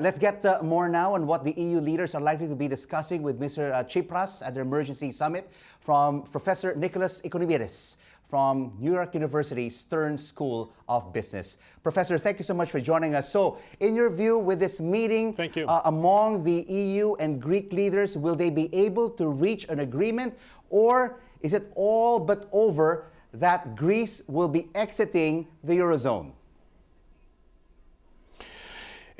Let's get more now on what the EU leaders are likely to be discussing with Mr. Tsipras at the emergency summit from Professor Nicholas Economides from New York University Stern School of Business. Professor, thank you so much for joining us. So, in your view, with this meeting among the EU and Greek leaders, will they be able to reach an agreement, or is it all but over that Greece will be exiting the Eurozone?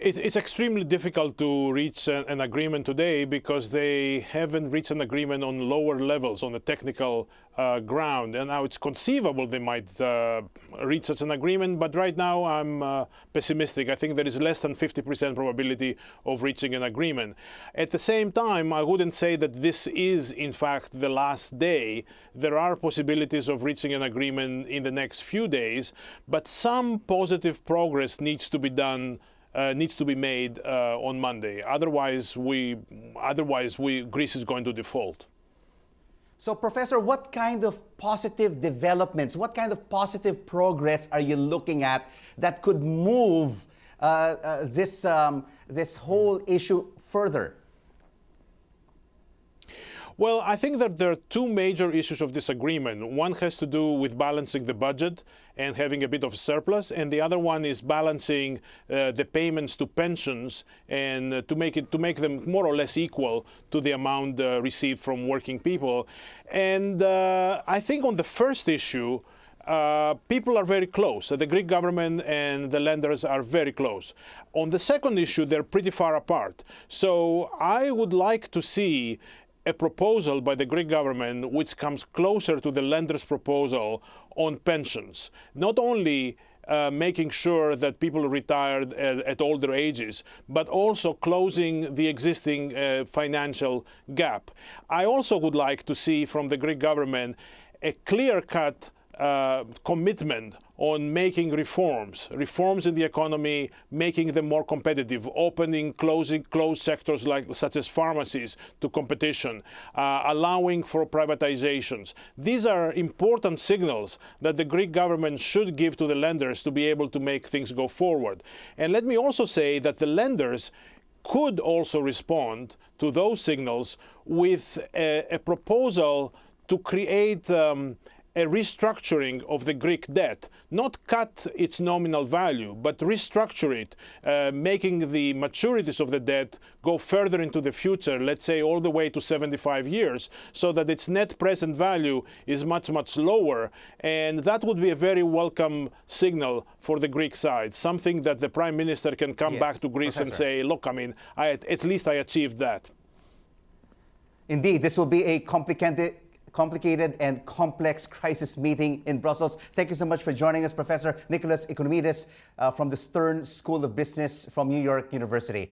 It's extremely difficult to reach an agreement today because they haven't reached an agreement on lower levels, on the technical ground. And now it's conceivable they might reach such an agreement, but right now I'm pessimistic. I think there is less than 50% probability of reaching an agreement. At the same time, I wouldn't say that this is, in fact, the last day. There are possibilities of reaching an agreement in the next few days, but some positive progress needs to be done. Needs to be made on Monday. Otherwise, Greece is going to default. So, Professor, what kind of positive developments, what kind of positive progress are you looking at that could move this whole issue further? Well, I think that there are two major issues of disagreement. One has to do with balancing the budget and having a bit of surplus, and the other one is balancing the payments to pensions and to make them more or less equal to the amount received from working people. And I think on the first issue, people are very close. The Greek government and the lenders are very close. On the second issue, they're pretty far apart. So I would like to see a proposal by the Greek government which comes closer to the lenders' proposal on pensions. Not only making sure that people retired at older ages, but also closing the existing financial gap. I also would like to see from the Greek government a clear-cut commitment on making reforms in the economy, making them more competitive, opening, closing closed sectors such as pharmacies to competition, allowing for privatizations. These are important signals that the Greek government should give to the lenders to be able to make things go forward. And let me also say that the lenders could also respond to those signals with a proposal to create a restructuring of the Greek debt, not cut its nominal value, but restructure it, making the maturities of the debt go further into the future, let's say all the way to 75 years, so that its net present value is much, much lower. And that would be a very welcome signal for the Greek side, something that the Prime Minister can come back to Greece and say, look, I mean, at least I achieved that. Indeed, this will be a complicated and complex crisis meeting in Brussels. Thank you so much for joining us, Professor Nicholas Economides from the Stern School of Business from New York University.